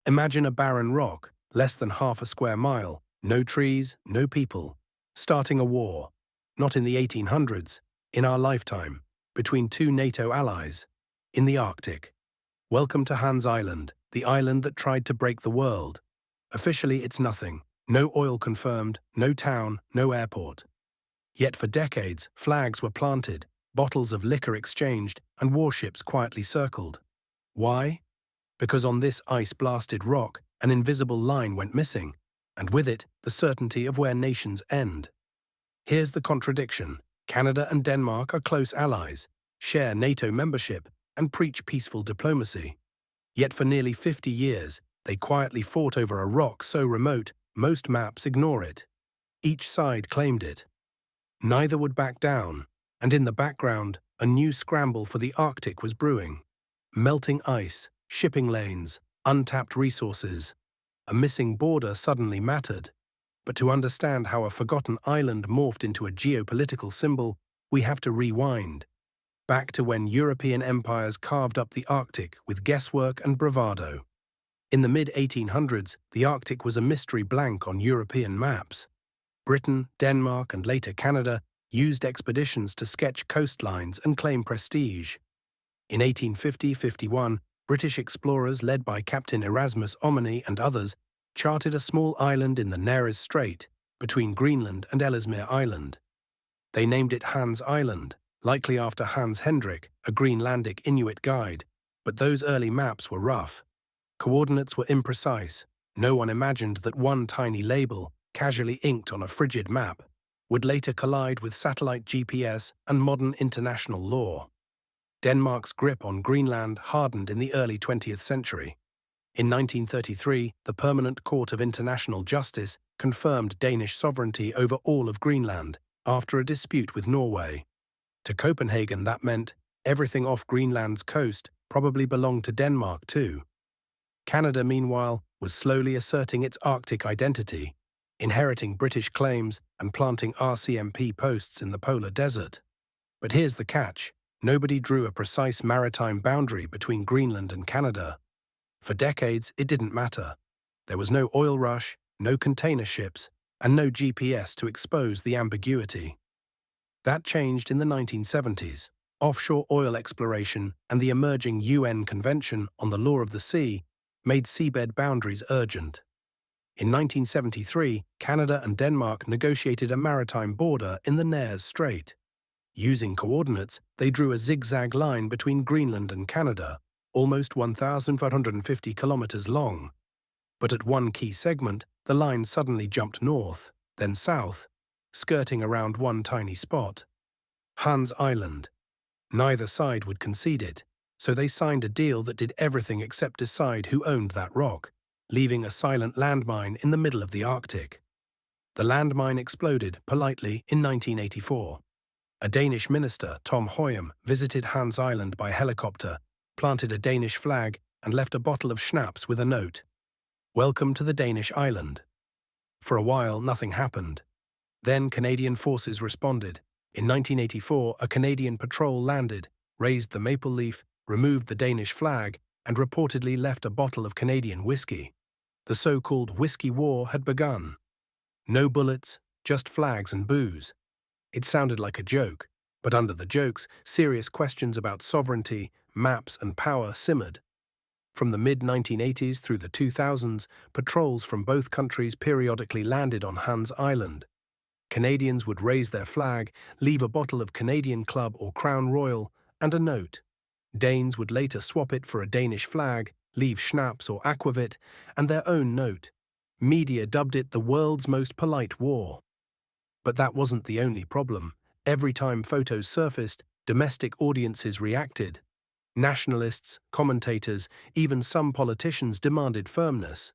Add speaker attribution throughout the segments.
Speaker 1: Imagine a barren rock, less than half a square mile, no trees, no people, starting a war, not in the 1800s, in our lifetime, between two NATO allies, in the Arctic. Welcome to Hans Island, the island that tried to break the world. Officially, it's nothing. No oil confirmed, no town, no airport. Yet for decades, flags were planted, bottles of liquor exchanged, and warships quietly circled. Why? Because on this ice-blasted rock, an invisible line went missing, and with it, the certainty of where nations end. Here's the contradiction. Canada and Denmark are close allies, share NATO membership, and preach peaceful diplomacy. Yet for nearly 50 years, they quietly fought over a rock so remote, most maps ignore it. Each side claimed it. Neither would back down, and in the background, a new scramble for the Arctic was brewing. Melting ice, shipping lanes, untapped resources. A missing border suddenly mattered. But to understand how a forgotten island morphed into a geopolitical symbol, we have to rewind. Back to when European empires carved up the Arctic with guesswork and bravado. In the mid-1800s, the Arctic was a mystery blank on European maps. Britain, Denmark, and later Canada used expeditions to sketch coastlines and claim prestige. In 1850-51, British explorers led by Captain Erasmus Ommaney and others charted a small island in the Nares Strait between Greenland and Ellesmere Island. They named it Hans Island, likely after Hans Hendrik, a Greenlandic Inuit guide, but those early maps were rough. Coordinates were imprecise. No one imagined that one tiny label, casually inked on a frigid map, would later collide with satellite GPS and modern international law. Denmark's grip on Greenland hardened in the early 20th century. In 1933, the Permanent Court of International Justice confirmed Danish sovereignty over all of Greenland after a dispute with Norway. To Copenhagen, that meant everything off Greenland's coast probably belonged to Denmark too. Canada, meanwhile, was slowly asserting its Arctic identity, inheriting British claims and planting RCMP posts in the polar desert. But here's the catch. Nobody drew a precise maritime boundary between Greenland and Canada. For decades, it didn't matter. There was no oil rush, no container ships, and no GPS to expose the ambiguity. That changed in the 1970s. Offshore oil exploration and the emerging UN Convention on the Law of the Sea made seabed boundaries urgent. In 1973, Canada and Denmark negotiated a maritime border in the Nares Strait. Using coordinates, they drew a zigzag line between Greenland and Canada, almost 1,550 kilometers long. But at one key segment, the line suddenly jumped north, then south, skirting around one tiny spot. Hans Island. Neither side would concede it, so they signed a deal that did everything except decide who owned that rock, leaving a silent landmine in the middle of the Arctic. The landmine exploded, politely, in 1984. A Danish minister, Tom Høyem, visited Hans Island by helicopter, planted a Danish flag, and left a bottle of schnapps with a note. "Welcome to the Danish island." For a while, nothing happened. Then Canadian forces responded. In 1984, a Canadian patrol landed, raised the maple leaf, removed the Danish flag, and reportedly left a bottle of Canadian whiskey. The so-called Whiskey War had begun. No bullets, just flags and booze. It sounded like a joke, but under the jokes, serious questions about sovereignty, maps, and power simmered. From the mid-1980s through the 2000s, patrols from both countries periodically landed on Hans Island. Canadians would raise their flag, leave a bottle of Canadian Club or Crown Royal, and a note. Danes would later swap it for a Danish flag, leave schnapps or aquavit, and their own note. Media dubbed it the world's most polite war. But that wasn't the only problem. Every time photos surfaced, domestic audiences reacted. Nationalists, commentators, even some politicians demanded firmness.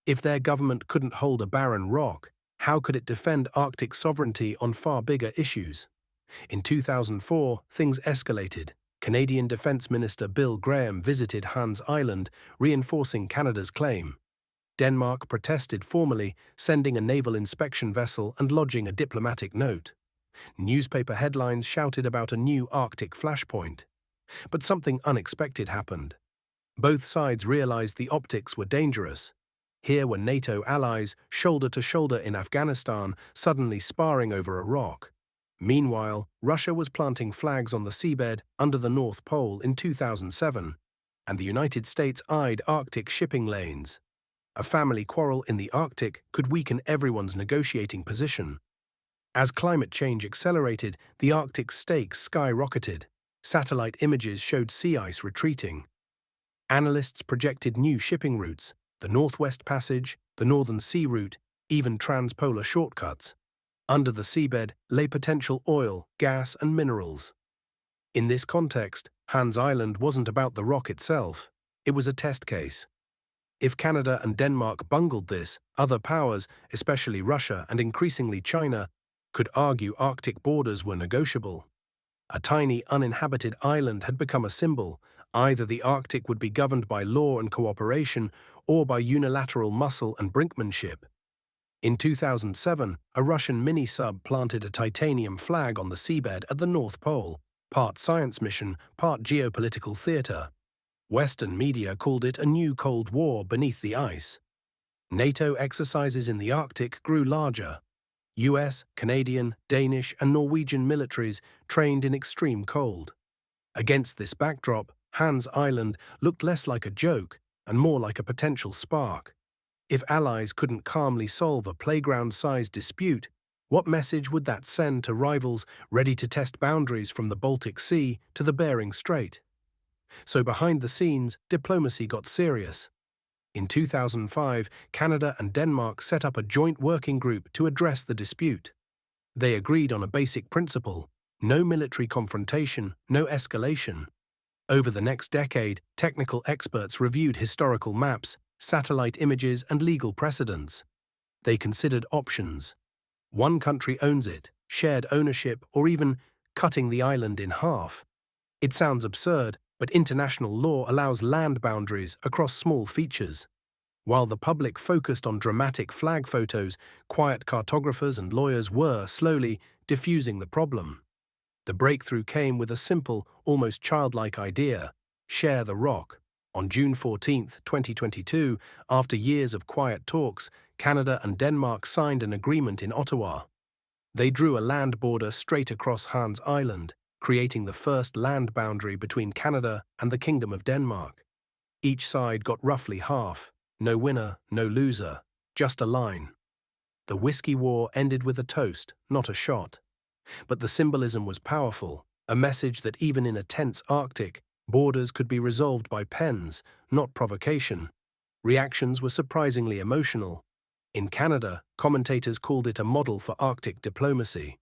Speaker 1: If their government couldn't hold a barren rock, how could it defend Arctic sovereignty on far bigger issues? In 2004, things escalated. Canadian Defence Minister Bill Graham visited Hans Island, reinforcing Canada's claim. Denmark protested formally, sending a naval inspection vessel and lodging a diplomatic note. Newspaper headlines shouted about a new Arctic flashpoint. But something unexpected happened. Both sides realized the optics were dangerous. Here were NATO allies, shoulder to shoulder in Afghanistan, suddenly sparring over a rock. Meanwhile, Russia was planting flags on the seabed under the North Pole in 2007, and the United States eyed Arctic shipping lanes. A family quarrel in the Arctic could weaken everyone's negotiating position. As climate change accelerated, the Arctic stakes skyrocketed. Satellite images showed sea ice retreating. Analysts projected new shipping routes, the Northwest Passage, the Northern Sea Route, even transpolar shortcuts. Under the seabed lay potential oil, gas, and minerals. In this context, Hans Island wasn't about the rock itself. It was a test case. If Canada and Denmark bungled this, other powers, especially Russia and increasingly China, could argue Arctic borders were negotiable. A tiny, uninhabited island had become a symbol. Either the Arctic would be governed by law and cooperation, or by unilateral muscle and brinkmanship. In 2007, a Russian mini-sub planted a titanium flag on the seabed at the North Pole, part science mission, part geopolitical theater. Western media called it a new Cold War beneath the ice. NATO exercises in the Arctic grew larger. US, Canadian, Danish, and Norwegian militaries trained in extreme cold. Against this backdrop, Hans Island looked less like a joke and more like a potential spark. If allies couldn't calmly solve a playground-sized dispute, what message would that send to rivals ready to test boundaries from the Baltic Sea to the Bering Strait? So behind the scenes, diplomacy got serious. In 2005, Canada and Denmark set up a joint working group to address the dispute. They agreed on a basic principle: no military confrontation, no escalation. Over the next decade, technical experts reviewed historical maps, satellite images, and legal precedents. They considered options. One country owns it, shared ownership, or even cutting the island in half. It sounds absurd, but international law allows land boundaries across small features. While the public focused on dramatic flag photos, quiet cartographers and lawyers were slowly diffusing the problem. The breakthrough came with a simple, almost childlike idea: share the rock. On June 14, 2022, after years of quiet talks, Canada and Denmark signed an agreement in Ottawa. They drew a land border straight across Hans Island, creating the first land boundary between Canada and the Kingdom of Denmark. Each side got roughly half. No winner, no loser, just a line. The Whiskey War ended with a toast, not a shot. But the symbolism was powerful, a message that even in a tense Arctic, borders could be resolved by pens, not provocation. Reactions were surprisingly emotional. In Canada, commentators called it a model for Arctic diplomacy.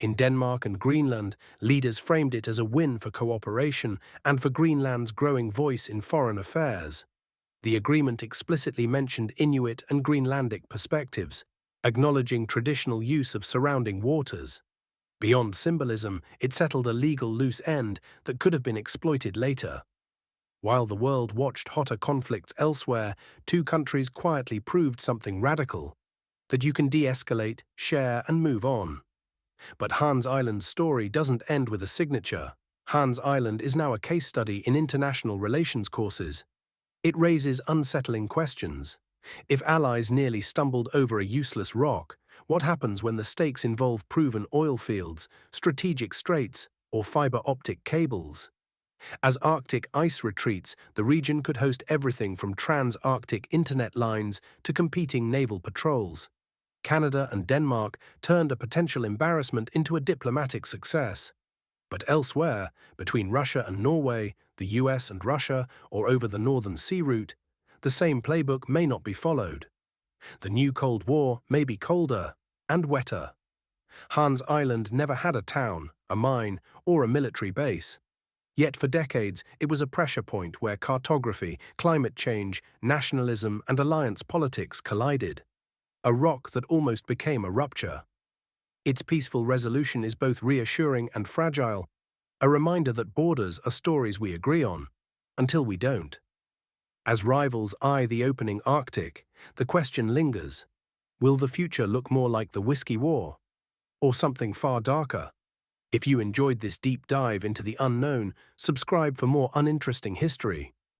Speaker 1: In Denmark and Greenland, leaders framed it as a win for cooperation and for Greenland's growing voice in foreign affairs. The agreement explicitly mentioned Inuit and Greenlandic perspectives, acknowledging traditional use of surrounding waters. Beyond symbolism, it settled a legal loose end that could have been exploited later. While the world watched hotter conflicts elsewhere, two countries quietly proved something radical: that you can de-escalate, share, and move on. But Hans Island's story doesn't end with a signature. Hans Island is now a case study in international relations courses. It raises unsettling questions. If allies nearly stumbled over a useless rock, what happens when the stakes involve proven oil fields, strategic straits, or fiber optic cables? As Arctic ice retreats, the region could host everything from trans-Arctic internet lines to competing naval patrols. Canada and Denmark turned a potential embarrassment into a diplomatic success. But elsewhere, between Russia and Norway, the US and Russia, or over the Northern Sea Route, the same playbook may not be followed. The new Cold War may be colder and wetter. Hans Island never had a town, a mine, or a military base. Yet for decades, it was a pressure point where cartography, climate change, nationalism, and alliance politics collided. A rock that almost became a rupture. Its peaceful resolution is both reassuring and fragile, a reminder that borders are stories we agree on, until we don't. As rivals eye the opening Arctic, the question lingers: will the future look more like the Whiskey War, or something far darker? If you enjoyed this deep dive into the unknown, subscribe for more uninteresting history.